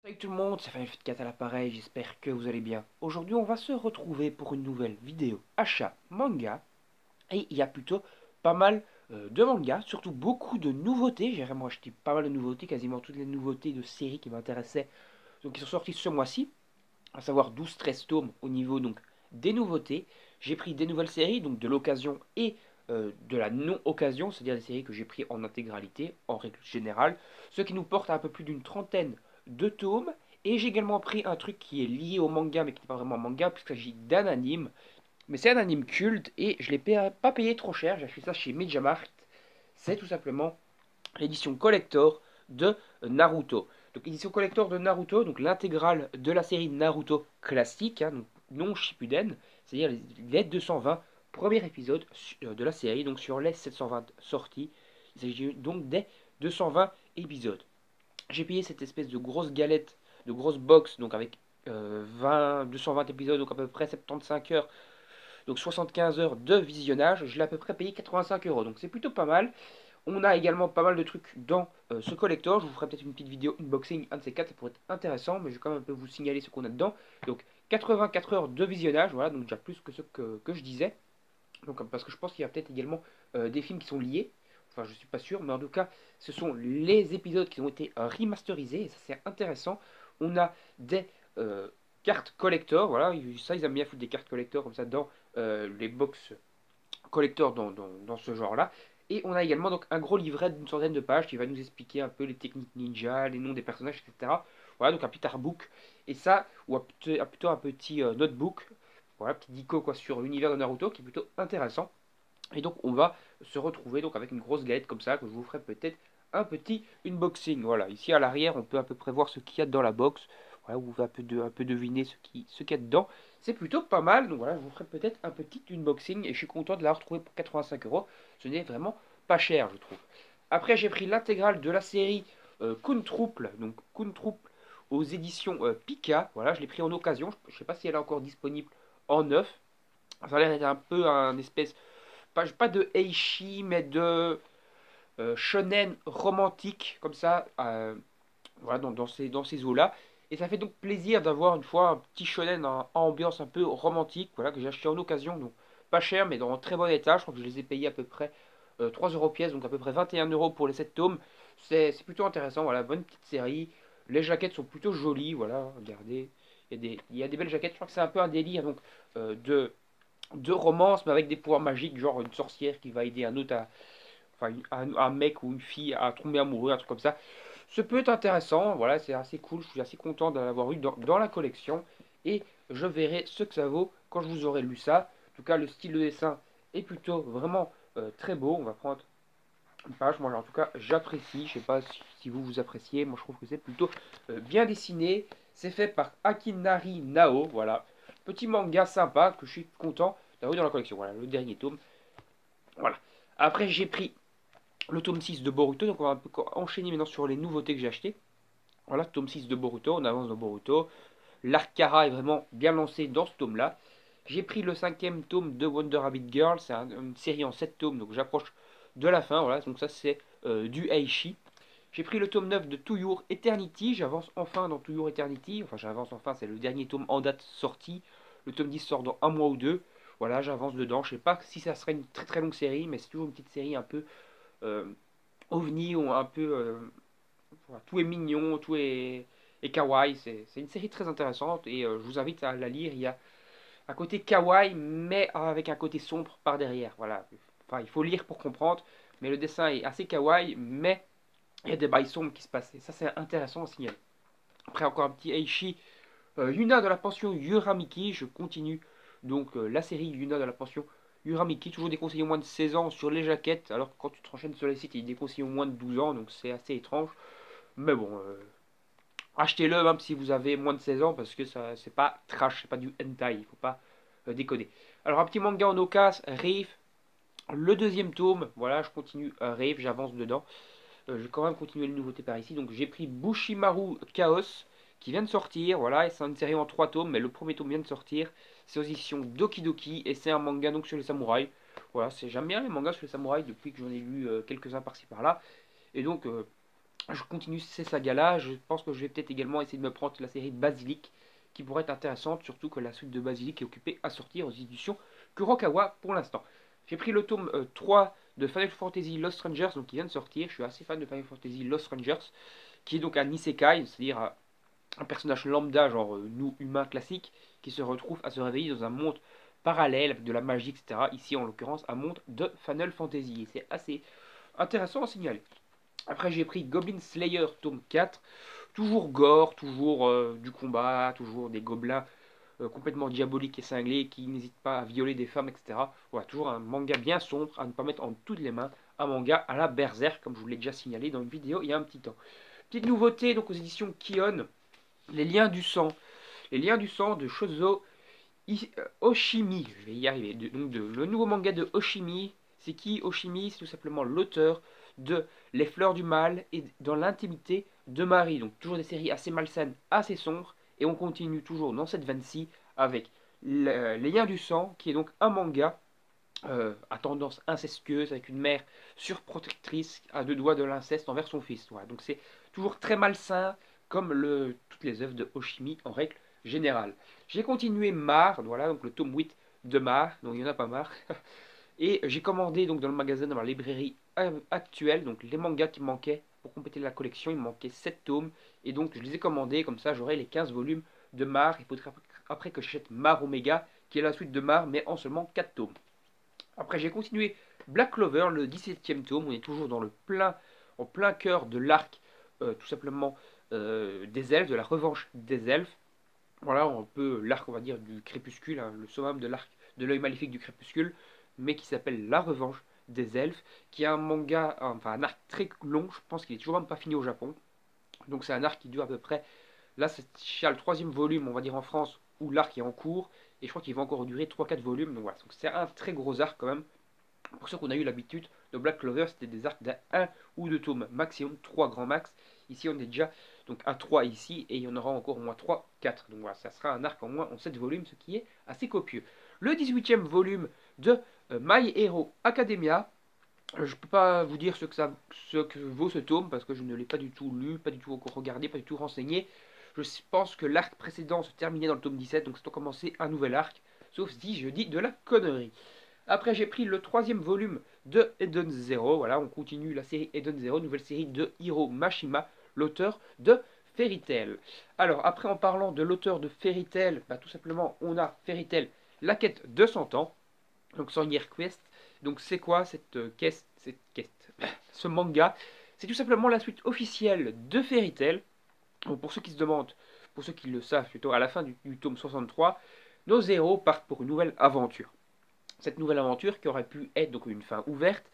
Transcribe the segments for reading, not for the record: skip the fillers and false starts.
Salut tout le monde, c'est Final 4 à l'appareil, j'espère que vous allez bien. Aujourd'hui on va se retrouver pour une nouvelle vidéo achat manga. Et il y a plutôt pas mal de mangas, surtout beaucoup de nouveautés. J'ai vraiment acheté pas mal de nouveautés, quasiment toutes les nouveautés de séries qui m'intéressaient. Donc qui sont sorties ce mois-ci, à savoir 12-13 tomes au niveau donc des nouveautés. J'ai pris des nouvelles séries, donc de l'occasion et de la non-occasion, c'est-à-dire des séries que j'ai pris en intégralité, en règle générale, ce qui nous porte à un peu plus d'une trentaine de tomes. Et j'ai également pris un truc qui est lié au manga, mais qui n'est pas vraiment un manga, puisqu'il s'agit d'un anime. Mais c'est un anime culte et je ne l'ai pas payé trop cher, j'ai acheté ça chez MediaMarkt. C'est tout simplement l'édition collector de Naruto. Donc édition collector de Naruto, donc l'intégrale de la série Naruto classique, hein, donc non Shippuden, c'est-à-dire les 220 premiers épisodes de la série, donc sur les 720 sorties. Il s'agit donc des 220 épisodes. J'ai payé cette espèce de grosse galette, de grosse box, donc avec 220 épisodes, donc à peu près 75 heures, donc 75 heures de visionnage. Je l'ai à peu près payé 85 euros, donc c'est plutôt pas mal. On a également pas mal de trucs dans ce collector. Je vous ferai peut-être une petite vidéo unboxing, un de ces quatre, ça pourrait être intéressant, mais je vais quand même un peu vous signaler ce qu'on a dedans. Donc 84 heures de visionnage, voilà, donc déjà plus que ce que je disais. Donc, parce que je pense qu'il y a peut-être également des films qui sont liés. Enfin, je suis pas sûr, mais en tout cas, ce sont les épisodes qui ont été remasterisés, et ça c'est intéressant. On a des cartes collector, voilà, ça ils aiment bien foutre des cartes collector comme ça dans les box collector dans ce genre-là. Et on a également donc un gros livret d'une centaine de pages qui va nous expliquer un peu les techniques ninja, les noms des personnages, etc. Voilà, donc un petit artbook. Et ça, ou plutôt un petit notebook, voilà, petit dico quoi, sur l'univers de Naruto qui est plutôt intéressant. Et donc on va se retrouver donc avec une grosse galette comme ça, que je vous ferai peut-être un petit unboxing. Voilà, ici à l'arrière, on peut à peu près voir ce qu'il y a dans la box. Voilà, vous pouvez un peu deviner ce qu'il y a dedans. C'est plutôt pas mal, donc voilà, je vous ferai peut-être un petit unboxing et je suis content de l'avoir trouvé pour 85 euros. Ce n'est vraiment pas cher, je trouve. Après, j'ai pris l'intégrale de la série Kuntrouple, donc Kuntrouple aux éditions Pika. Voilà, je l'ai pris en occasion. Je ne sais pas si elle est encore disponible en neuf. Ça a l'air d'être un peu un espèce pas de Eishi, mais de shonen romantique, comme ça, voilà, dans ces eaux-là. Et ça fait donc plaisir d'avoir une fois un petit shonen en ambiance un peu romantique, voilà, que j'ai acheté en occasion, donc pas cher, mais dans un très bon état. Je crois que je les ai payés à peu près 3 euros pièce, donc à peu près 21 euros pour les 7 tomes. C'est plutôt intéressant, voilà, bonne petite série. Les jaquettes sont plutôt jolies, voilà, regardez. Il y a des belles jaquettes, je crois que c'est un peu un délire donc, de romance, mais avec des pouvoirs magiques, genre une sorcière qui va aider un autre enfin, un mec ou une fille à tomber amoureux, un truc comme ça. Ce peut être intéressant, voilà, c'est assez cool, je suis assez content de l'avoir eu dans la collection, et je verrai ce que ça vaut quand je vous aurai lu ça. En tout cas, le style de dessin est plutôt vraiment très beau. On va prendre une page, moi en tout cas j'apprécie, je sais pas si vous vous appréciez, moi je trouve que c'est plutôt bien dessiné. C'est fait par Akinari Nao, voilà. Petit manga sympa que je suis content d'avoir eu dans la collection. Voilà, le dernier tome. Voilà. Après, j'ai pris le tome 6 de Boruto, donc on va un peu enchaîner maintenant sur les nouveautés que j'ai achetées. Voilà, tome 6 de Boruto, on avance dans Boruto. L'arc Kara est vraiment bien lancé dans ce tome-là. J'ai pris le cinquième tome de Wonder Rabbit Girl, c'est une série en 7 tomes, donc j'approche de la fin. Voilà, donc ça c'est du Aishi. J'ai pris le tome 9 de To Your Eternity, j'avance enfin dans To Your Eternity, enfin j'avance enfin, c'est le dernier tome en date sortie. Le tome 10 sort dans un mois ou deux. Voilà, j'avance dedans. Je sais pas si ça serait une très très longue série, mais c'est toujours une petite série un peu euh, ovni ou un peu. Voilà, tout est mignon, est kawaii. C'est une série très intéressante et je vous invite à la lire. Il y a un côté kawaii, mais avec un côté sombre par derrière. Voilà. Enfin, il faut lire pour comprendre, mais le dessin est assez kawaii, mais il y a des bails sombres qui se passent. Et ça, c'est intéressant à signaler. Après, encore un petit Eishi. Yuna de la pension Yuramiki. Je continue donc la série Yuna de la pension Yuramiki. Toujours déconseillé au moins de 16 ans sur les jaquettes, alors que quand tu te renchaînes sur les sites, il est déconseillé au moins de 12 ans, donc c'est assez étrange. Mais bon, achetez-le même si vous avez moins de 16 ans, parce que ça c'est pas trash, c'est pas du hentai, il faut pas déconner. Alors un petit manga en ocas, Rave, le deuxième tome, voilà, je continue Rave, j'avance dedans. Je vais quand même continuer les nouveautés par ici. Donc j'ai pris Bushimaru Chaos qui vient de sortir. Voilà, et c'est une série en 3 tomes, mais le premier tome vient de sortir. C'est aux éditions Doki Doki et c'est un manga donc sur les samouraïs. Voilà, j'aime bien les mangas sur les samouraïs depuis que j'en ai lu quelques-uns par-ci par-là. Et donc je continue ces sagas-là. Je pense que je vais peut-être également essayer de me prendre la série Basilic, qui pourrait être intéressante, surtout que la suite de Basilic est occupée à sortir aux éditions Kurokawa pour l'instant. J'ai pris le tome 3 de Final Fantasy Lost Rangers, donc qui vient de sortir. Je suis assez fan de Final Fantasy Lost Rangers, qui est donc un isekai, c'est-à-dire un personnage lambda, genre nous, humains classiques, qui se retrouve à se réveiller dans un monde parallèle avec de la magie, etc. Ici, en l'occurrence, un monde de Final Fantasy. Et c'est assez intéressant à signaler. Après, j'ai pris Goblin Slayer, tome 4. Toujours gore, toujours du combat, toujours des gobelins complètement diaboliques et cinglés qui n'hésitent pas à violer des femmes, etc. Voilà, toujours un manga bien sombre à ne pas mettre en toutes les mains. Un manga à la Berserk, comme je vous l'ai déjà signalé dans une vidéo il y a un petit temps. Petite nouveauté donc aux éditions Kion, les liens du sang. Les liens du sang de Shozo Oshimi. Je vais y arriver. Le nouveau manga de Oshimi. C'est qui Oshimi? C'est tout simplement l'auteur de Les Fleurs du Mal et Dans l'intimité de Marie. Donc toujours des séries assez malsaines, assez sombres. Et on continue toujours dans cette veine-ci avec Les Liens du Sang, qui est donc un manga à tendance incestueuse avec une mère surprotectrice à deux doigts de l'inceste envers son fils. Voilà. Donc c'est toujours très malsain comme toutes les œuvres de Oshimi en règle générale. J'ai continué Mar, voilà, donc le tome 8 de Mar, donc il n'y en a pas marre. Et j'ai commandé donc dans le magasin, dans la librairie actuelle, donc les mangas qui manquaient pour compléter la collection. Il me manquait 7 tomes. Et donc je les ai commandés, comme ça j'aurai les 15 volumes de Mar. Il faudrait après que j'achète Mar Omega, qui est la suite de Mar, mais en seulement 4 tomes. Après j'ai continué Black Clover, le 17e tome. On est toujours en plein cœur de l'arc, tout simplement des elfes, de la revanche des elfes. Voilà, un peu l'arc, on va dire, du crépuscule, hein, le summum de l'arc de l'œil maléfique du crépuscule, mais qui s'appelle La Revanche des Elfes, qui est un manga, enfin un arc très long, je pense qu'il est toujours même pas fini au Japon. Donc c'est un arc qui dure à peu près, là c'est le troisième volume, on va dire en France, où l'arc est en cours, et je crois qu'il va encore durer 3-4 volumes, donc voilà, donc c'est un très gros arc quand même. Pour ceux qu'on a eu l'habitude de Black Clover, c'était des arcs d'un ou deux tomes maximum, 3 grands max. Ici, on est déjà donc à 3 ici, et il y en aura encore au moins 3, 4. Donc voilà, ça sera un arc en moins en 7 volumes, ce qui est assez copieux. Le 18e volume de My Hero Academia. Je ne peux pas vous dire ce que vaut ce tome, parce que je ne l'ai pas du tout lu, pas du tout encore regardé, pas du tout renseigné. Je pense que l'arc précédent se terminait dans le tome 17, donc c'est commencer un nouvel arc, sauf si je dis de la connerie. Après, j'ai pris le troisième volume de Eden Zero. Voilà, on continue la série Eden Zero, nouvelle série de Hiro Mashima, l'auteur de Fairy Tail. Alors, après, en parlant de l'auteur de Fairy Tail, bah, tout simplement, on a Fairy Tail, la quête de 100 ans, donc son Year Quest. Donc, c'est quoi cette quête, ce manga? C'est tout simplement la suite officielle de Fairy Tail. Donc, pour ceux qui se demandent, pour ceux qui le savent plutôt, à la fin du tome 63, nos héros partent pour une nouvelle aventure. Cette nouvelle aventure qui aurait pu être donc une fin ouverte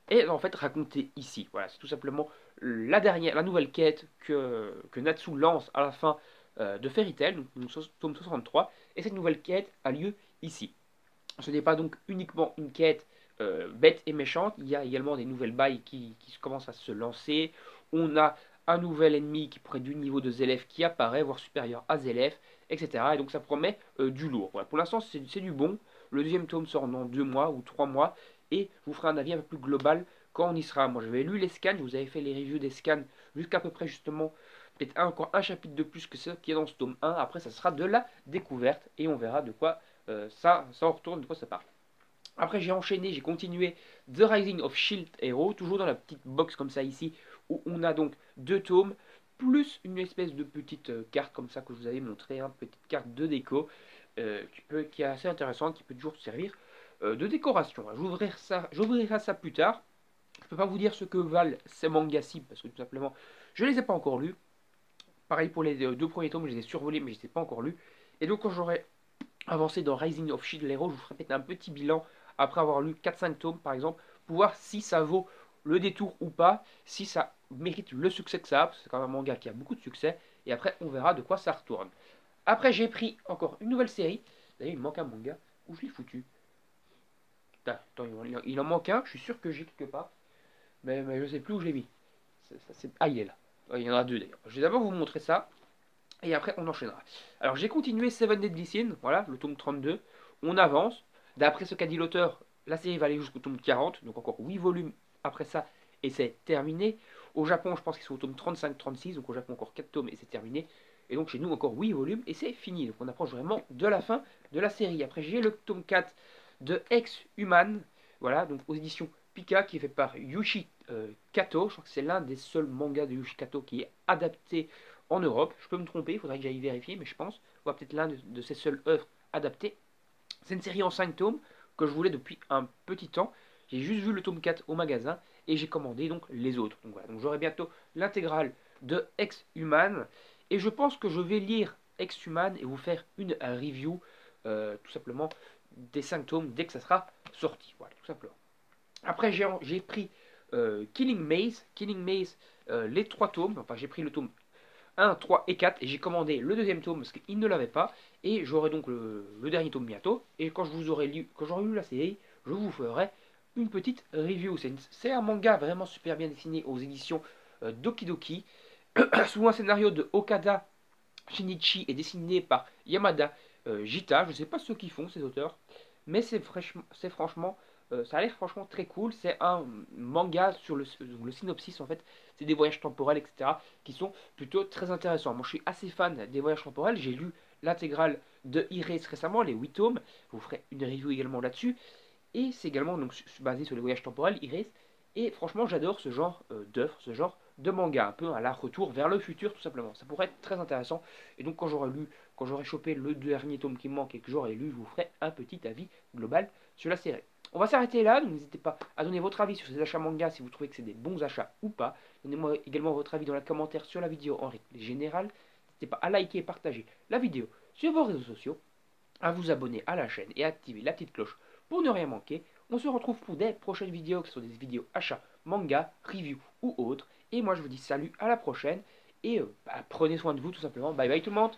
est en fait racontée ici. Voilà, c'est tout simplement la nouvelle quête que Natsu lance à la fin de Fairy Tail, donc tome 63, et cette nouvelle quête a lieu ici. Ce n'est pas donc uniquement une quête bête et méchante, il y a également des nouvelles bails qui commencent à se lancer. On a un nouvel ennemi qui pourrait être du niveau de Zelef qui apparaît, voire supérieur à Zelef, etc. Et donc ça promet du lourd. Voilà. Pour l'instant, c'est du bon. Le deuxième tome sort dans 2 mois ou 3 mois, et je vous ferai un avis un peu plus global quand on y sera. Moi, j'avais lu les scans, je vous avais fait les reviews des scans jusqu'à peu près justement, peut-être encore un chapitre de plus que ce qui est dans ce tome 1. Après, ça sera de la découverte, et on verra de quoi ça en retourne, de quoi ça parle. Après, j'ai enchaîné, j'ai continué The Rising of Shield Hero, toujours dans la petite box comme ça ici, où on a donc 2 tomes, plus une espèce de petite carte comme ça que je vous avais montré, hein, petite carte de déco, qui est assez intéressante, qui peut toujours servir de décoration. J'ouvrirai ça plus tard. Je ne peux pas vous dire ce que valent ces mangas-ci, parce que tout simplement, je ne les ai pas encore lus. Pareil pour les 2 premiers tomes, je les ai survolés, mais je ne les ai pas encore lus. Et donc quand j'aurai avancé dans Rising of Shield Hero, je vous ferai peut-être un petit bilan après avoir lu 4-5 tomes par exemple, pour voir si ça vaut le détour ou pas, si ça mérite le succès que ça a, parce que c'est quand même un manga qui a beaucoup de succès, et après on verra de quoi ça retourne. Après j'ai pris encore une nouvelle série, d'ailleurs il me manque un manga, où je l'ai foutu? Attends, il en manque un, je suis sûr que j'ai quelque part, mais je sais plus où je l'ai mis. Ah il est là, il y en a deux d'ailleurs. Je vais d'abord vous montrer ça, et après on enchaînera. Alors j'ai continué Seven Deadly Sins, voilà, le tome 32, on avance. D'après ce qu'a dit l'auteur, la série va aller jusqu'au tome 40, donc encore 8 volumes après ça, et c'est terminé. Au Japon, je pense qu'ils sont au tome 35-36, donc au Japon encore 4 tomes et c'est terminé. Et donc chez nous encore 8 volumes et c'est fini. Donc on approche vraiment de la fin de la série. Après j'ai le tome 4 de Ex-Human, voilà, donc aux éditions Pika qui est fait par Yushi Kato. Je crois que c'est l'un des seuls mangas de Yushi Kato qui est adapté en Europe. Je peux me tromper, il faudrait que j'aille vérifier, mais je pense, ou peut-être l'un de ses seules œuvres adaptées. C'est une série en 5 tomes que je voulais depuis un petit temps. J'ai juste vu le tome 4 au magasin et j'ai commandé donc les autres. Donc voilà, donc j'aurai bientôt l'intégrale de Ex-Human. Et je pense que je vais lire Ex-Human et vous faire une review tout simplement des 5 tomes dès que ça sera sorti. Voilà, tout simplement. Après j'ai pris Killing Maze. Killing Maze, les 3 tomes. Enfin j'ai pris le tome 1, 3 et 4 et j'ai commandé le deuxième tome parce qu'il ne l'avait pas et j'aurai donc le dernier tome bientôt et quand j'aurai lu la série je vous ferai une petite review. C'est un manga vraiment super bien dessiné aux éditions Doki Doki sous un scénario de Okada Shinichi et dessiné par Yamada Jita. Je ne sais pas ce qu'ils font ces auteurs mais c'est franchement ça a l'air franchement très cool. C'est un manga sur le synopsis en fait. C'est des voyages temporels, etc. qui sont plutôt très intéressants. Moi je suis assez fan des voyages temporels. J'ai lu l'intégrale de Erase récemment, les 8 tomes. Je vous ferai une review également là-dessus. Et c'est également donc, basé sur les voyages temporels, Erase. Et franchement j'adore ce genre d'œuvre, ce genre de manga. Un peu à la retour vers le futur tout simplement. Ça pourrait être très intéressant. Et donc quand j'aurai chopé le dernier tome qui me manque et que j'aurai lu, je vous ferai un petit avis global sur la série. On va s'arrêter là, donc n'hésitez pas à donner votre avis sur ces achats manga si vous trouvez que c'est des bons achats ou pas. Donnez-moi également votre avis dans les commentaires sur la vidéo en règle générale. N'hésitez pas à liker et partager la vidéo sur vos réseaux sociaux, à vous abonner à la chaîne et à activer la petite cloche pour ne rien manquer. On se retrouve pour des prochaines vidéos, que ce soit des vidéos achats, manga, review ou autres. Et moi je vous dis salut, à la prochaine et prenez soin de vous tout simplement. Bye bye tout le monde.